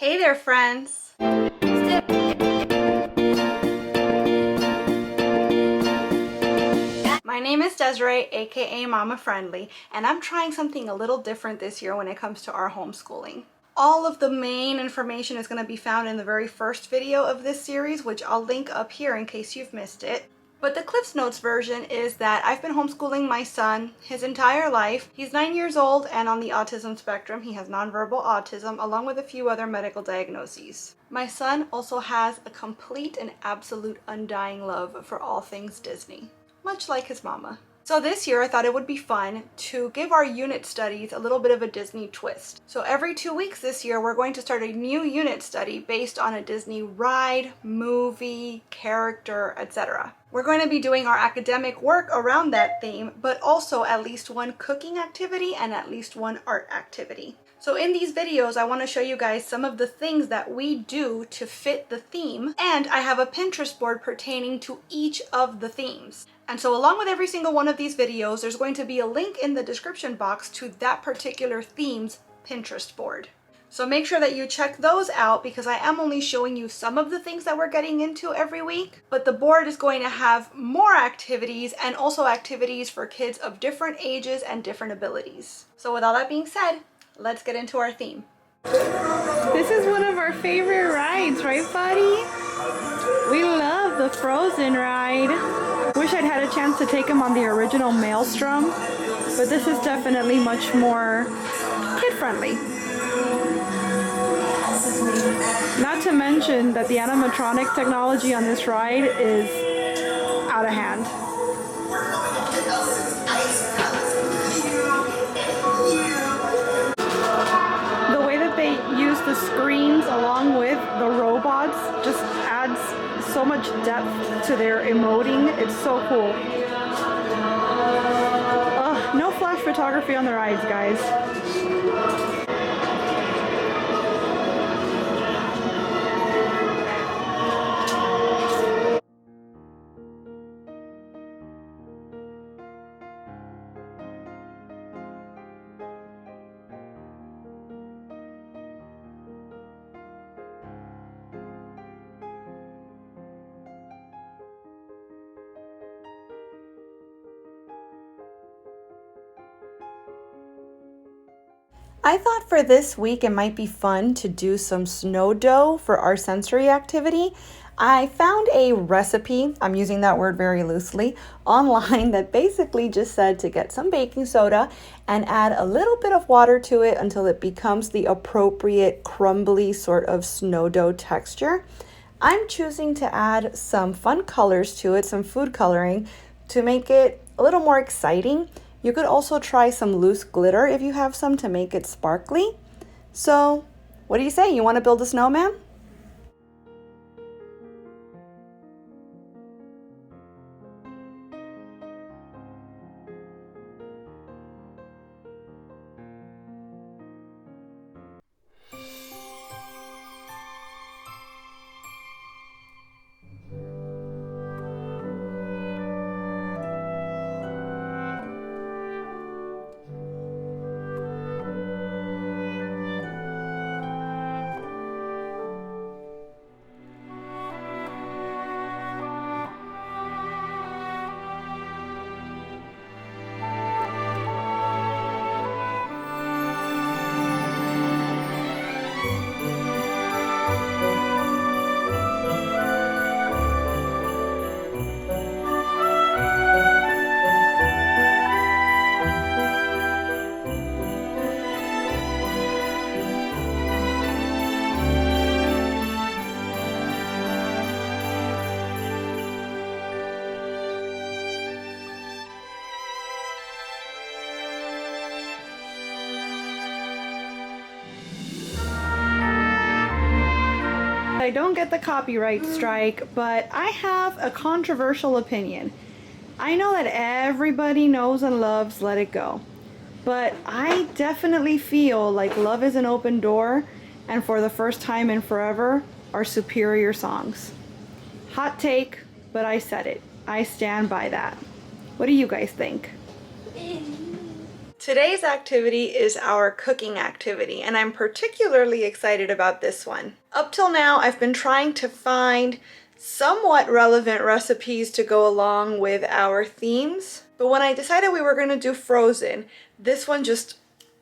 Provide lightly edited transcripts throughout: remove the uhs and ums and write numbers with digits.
Hey there, friends! My name is Desiree, aka Mama Friendly, and I'm trying something a little different this year when it comes to our homeschooling. All of the main information is going to be found in the very first video of this series, which I'll link up here in case you've missed it. But the Cliff's Notes version is that I've been homeschooling my son his entire life. He's 9 years old and on the autism spectrum. He has nonverbal autism along with a few other medical diagnoses. My son also has a complete and absolute undying love for all things Disney, much like his mama. So this year I thought it would be fun to give our unit studies a little bit of a Disney twist. So every 2 weeks this year we're going to start a new unit study based on a Disney ride, movie, character, etc. We're going to be doing our academic work around that theme, but also at least one cooking activity and at least one art activity. So in these videos, I want to show you guys some of the things that we do to fit the theme, and I have a Pinterest board pertaining to each of the themes. And so along with every single one of these videos, there's going to be a link in the description box to that particular theme's Pinterest board. So make sure that you check those out because I am only showing you some of the things that we're getting into every week, but the board is going to have more activities and also activities for kids of different ages and different abilities. So with all that being said, let's get into our theme. This is one of our favorite rides, right, buddy? We love the Frozen ride. Wish I'd had a chance to take him on the original Maelstrom, but this is definitely much more kid-friendly. Not to mention that the animatronic technology on this ride is out of hand. The way that they use the screens along with the robots just adds so much depth to their emoting. It's so cool. No flash photography on the rides, guys. I thought for this week it might be fun to do some snow dough for our sensory activity. I found a recipe, I'm using that word very loosely, online that basically just said to get some baking soda and add a little bit of water to it until it becomes the appropriate crumbly sort of snow dough texture. I'm choosing to add some fun colors to it, some food coloring, to make it a little more exciting. You could also try some loose glitter if you have some to make it sparkly. So, what do you say? You want to build a snowman? I don't get the copyright strike, but I have a controversial opinion. I know that everybody knows and loves Let It Go, but I definitely feel like Love is an Open Door and For the First Time in Forever are superior songs. Hot take, but I said it. I stand by that. What do you guys think? Today's activity is our cooking activity, and I'm particularly excited about this one. Up till now, I've been trying to find somewhat relevant recipes to go along with our themes, but when I decided we were going to do Frozen, this one just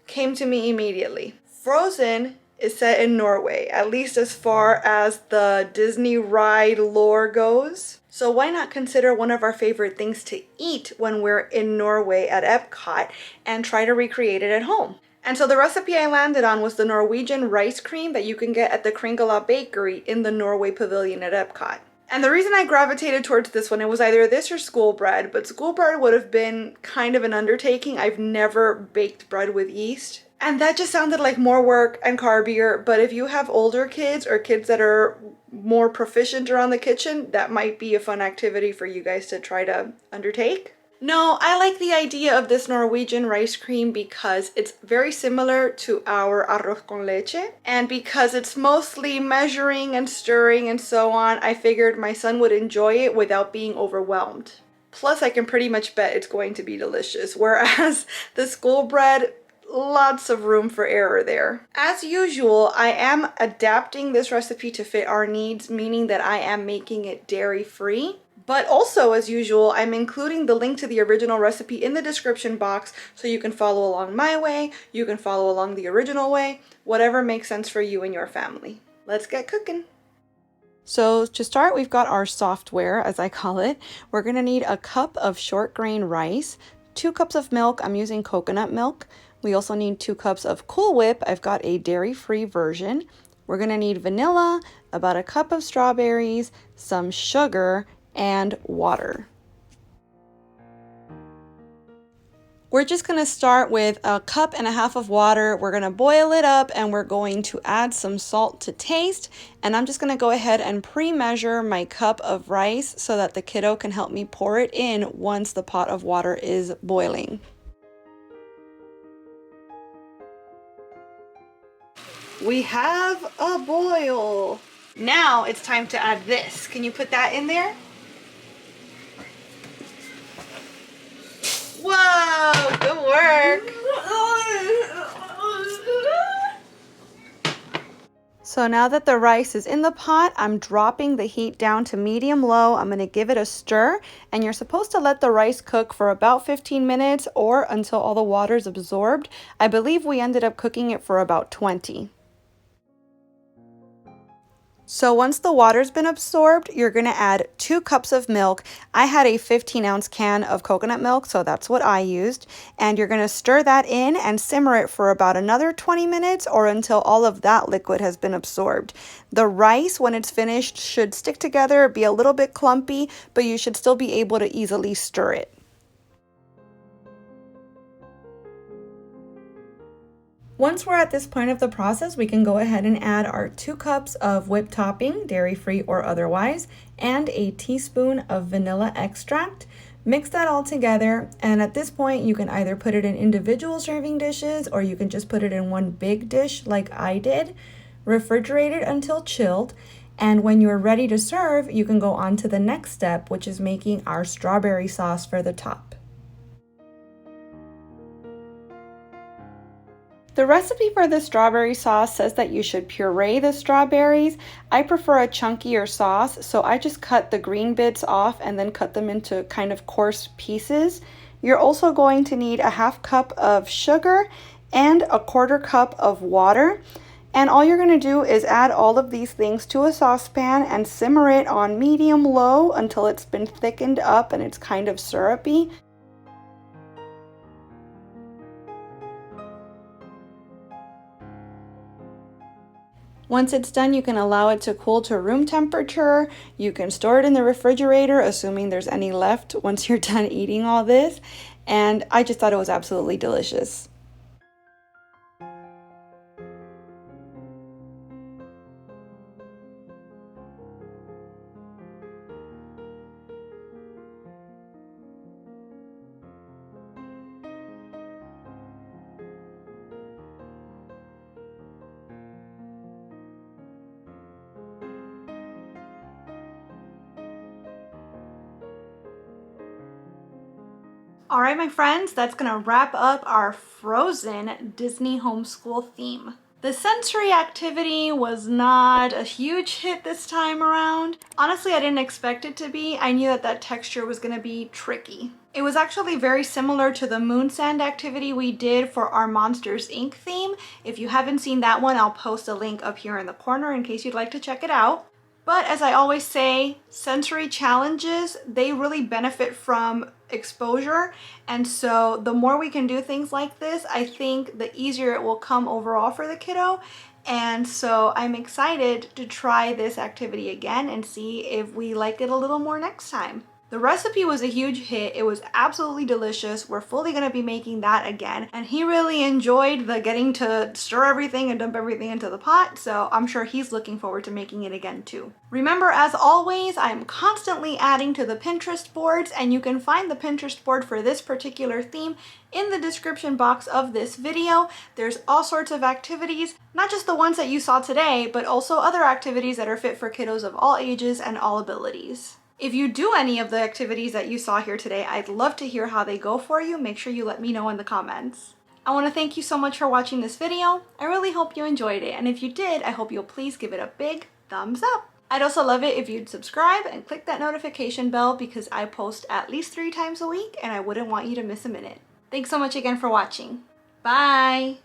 came to me immediately. Frozen is set in Norway, at least as far as the Disney ride lore goes. So why not consider one of our favorite things to eat when we're in Norway at EPCOT and try to recreate it at home? And so the recipe I landed on was the Norwegian rice cream that you can get at the Kringla Bakery in the Norway Pavilion at EPCOT. And the reason I gravitated towards this one, it was either this or school bread, but school bread would have been kind of an undertaking. I've never baked bread with yeast. And that just sounded like more work and carbier, but if you have older kids or kids that are more proficient around the kitchen, that might be a fun activity for you guys to try to undertake. No, I like the idea of this Norwegian rice cream because it's very similar to our arroz con leche, and because it's mostly measuring and stirring and so on, I figured my son would enjoy it without being overwhelmed. Plus, I can pretty much bet it's going to be delicious, whereas the school bread, lots of room for error there. As usual, I am adapting this recipe to fit our needs, meaning that I am making it dairy-free. But also, as usual, I'm including the link to the original recipe in the description box so you can follow along my way, you can follow along the original way, whatever makes sense for you and your family. Let's get cooking. So to start, we've got our software, as I call it. We're gonna need a cup of short grain rice, 2 cups of milk, I'm using coconut milk. We also need 2 cups of Cool Whip, I've got a dairy-free version. We're gonna need vanilla, about a cup of strawberries, some sugar, and water. We're just going to start with a cup and a half of water. We're going to boil it up and we're going to add some salt to taste. And I'm just going to go ahead and pre-measure my cup of rice so that the kiddo can help me pour it in once the pot of water is boiling. We have a boil. Now it's time to add this. Can you put that in there? Whoa, good work. So now that the rice is in the pot, I'm dropping the heat down to medium-low. I'm going to give it a stir, and you're supposed to let the rice cook for about 15 minutes or until all the water is absorbed. I believe we ended up cooking it for about 20. So once the water's been absorbed, you're gonna add 2 cups of milk. I had a 15-ounce can of coconut milk, so that's what I used. And you're gonna stir that in and simmer it for about another 20 minutes or until all of that liquid has been absorbed. The rice, when it's finished, should stick together, be a little bit clumpy, but you should still be able to easily stir it. Once we're at this point of the process, we can go ahead and add our 2 cups of whipped topping, dairy-free or otherwise, and a teaspoon of vanilla extract. Mix that all together, and at this point, you can either put it in individual serving dishes or you can just put it in one big dish like I did. Refrigerate it until chilled, and when you're ready to serve, you can go on to the next step, which is making our strawberry sauce for the top. The recipe for the strawberry sauce says that you should puree the strawberries. I prefer a chunkier sauce, so I just cut the green bits off and then cut them into kind of coarse pieces. You're also going to need a half cup of sugar and a 1/4 cup of water. And all you're going to do is add all of these things to a saucepan and simmer it on medium-low until it's been thickened up and it's kind of syrupy. Once it's done, you can allow it to cool to room temperature. You can store it in the refrigerator, assuming there's any left once you're done eating all this. And I just thought it was absolutely delicious. All right, my friends, that's gonna wrap up our Frozen Disney homeschool theme. The sensory activity was not a huge hit this time around. Honestly, I didn't expect it to be. I knew that that texture was gonna be tricky. It was actually very similar to the moon sand activity we did for our Monsters Inc. theme. If you haven't seen that one, I'll post a link up here in the corner in case you'd like to check it out. But as I always say, sensory challenges, they really benefit from exposure. And so the more we can do things like this, I think the easier it will come overall for the kiddo. And so I'm excited to try this activity again and see if we like it a little more next time. The recipe was a huge hit. It was absolutely delicious. We're fully gonna be making that again. And he really enjoyed the getting to stir everything and dump everything into the pot, so I'm sure he's looking forward to making it again too. Remember, as always, I'm constantly adding to the Pinterest boards, and you can find the Pinterest board for this particular theme in the description box of this video. There's all sorts of activities, not just the ones that you saw today, but also other activities that are fit for kiddos of all ages and all abilities. If you do any of the activities that you saw here today, I'd love to hear how they go for you. Make sure you let me know in the comments. I want to thank you so much for watching this video. I really hope you enjoyed it, and if you did, I hope you'll please give it a big thumbs up. I'd also love it if you'd subscribe and click that notification bell because I post at least 3 times a week and I wouldn't want you to miss a minute. Thanks so much again for watching. Bye!